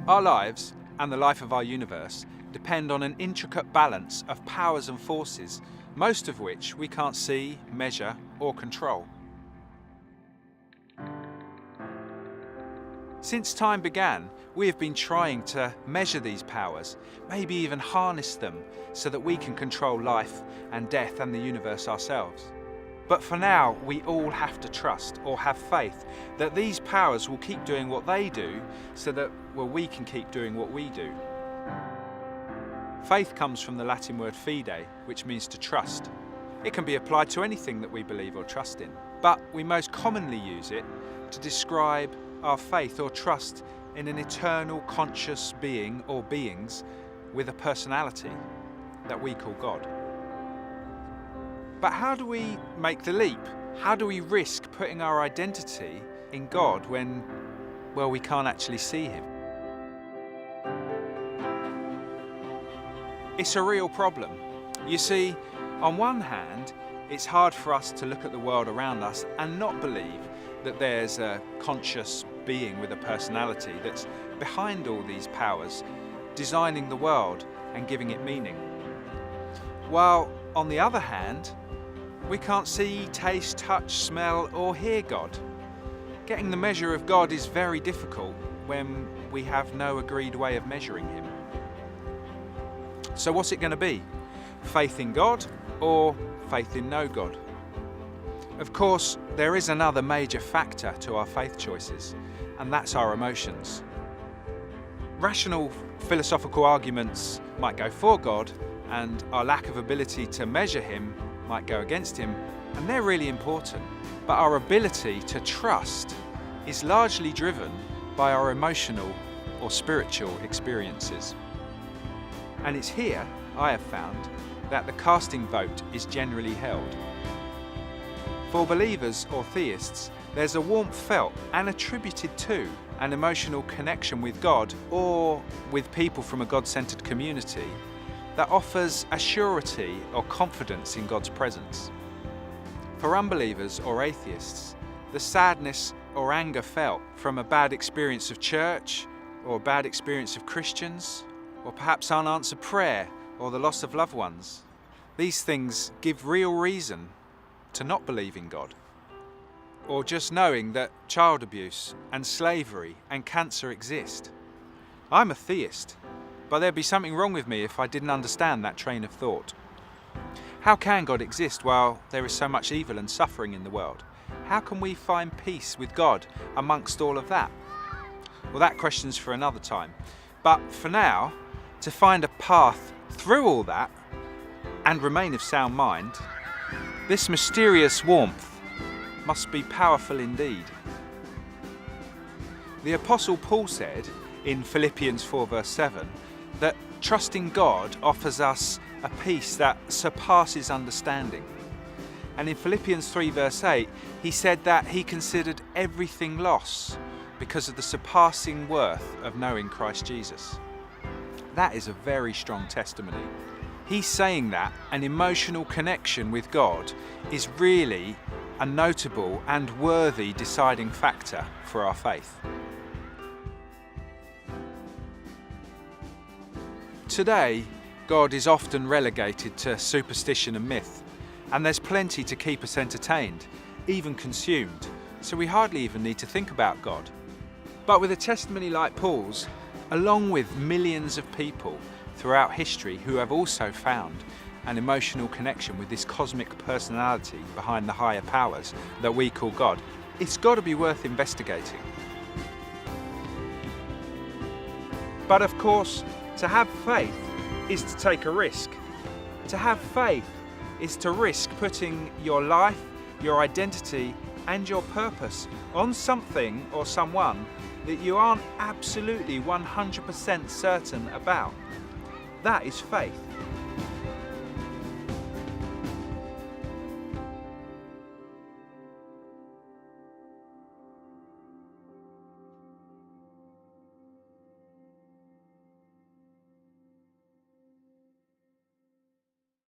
Our lives and the life of our universe depend on an intricate balance of powers and forces, most of which we can't see, measure, or control. Since time began, we have been trying to measure these powers, maybe even harness them so that we can control life and death and the universe ourselves. But for now, we all have to trust or have faith that these powers will keep doing what they do so that, we can keep doing what we do. Faith comes from the Latin word fide, which means to trust. It can be applied to anything that we believe or trust in, but we most commonly use it to describe our faith or trust in an eternal conscious being or beings with a personality that we call God. But how do we make the leap? How do we risk putting our identity in God when, we can't actually see Him? It's a real problem. You see, on one hand, it's hard for us to look at the world around us and not believe that there's a conscious being with a personality that's behind all these powers, designing the world and giving it meaning. While, on the other hand, we can't see, taste, touch, smell, or hear God. Getting the measure of God is very difficult when we have no agreed way of measuring Him. So what's it going to be? Faith in God or faith in no God? Of course, there is another major factor to our faith choices, and that's our emotions. Rational philosophical arguments might go for God, and our lack of ability to measure Him might go against Him, and they're really important. But our ability to trust is largely driven by our emotional or spiritual experiences. And it's here, I have found, that the casting vote is generally held. For believers or theists, there's a warmth felt and attributed to an emotional connection with God or with people from a God-centered community that offers a surety or confidence in God's presence. For unbelievers or atheists, the sadness or anger felt from a bad experience of church or a bad experience of Christians, or perhaps unanswered prayer or the loss of loved ones, these things give real reason to not believe in God. Or just knowing that child abuse and slavery and cancer exist. I'm a theist, but there'd be something wrong with me if I didn't understand that train of thought. How can God exist while there is so much evil and suffering in the world? How can we find peace with God amongst all of that? Well, that question's for another time. But for now, to find a path through all that and remain of sound mind, this mysterious warmth must be powerful indeed. The Apostle Paul said in Philippians 4 verse 7 that trusting God offers us a peace that surpasses understanding. And in Philippians 3 verse 8 he said that he considered everything loss because of the surpassing worth of knowing Christ Jesus. That is a very strong testimony. He's saying that an emotional connection with God is really a notable and worthy deciding factor for our faith. Today, God is often relegated to superstition and myth, and there's plenty to keep us entertained, even consumed, so we hardly even need to think about God. But with a testimony like Paul's, along with millions of people throughout history who have also found an emotional connection with this cosmic personality behind the higher powers that we call God, it's got to be worth investigating. But of course, to have faith is to take a risk. To have faith is to risk putting your life, your identity, and your purpose on something or someone that you aren't absolutely 100% certain about. That is faith.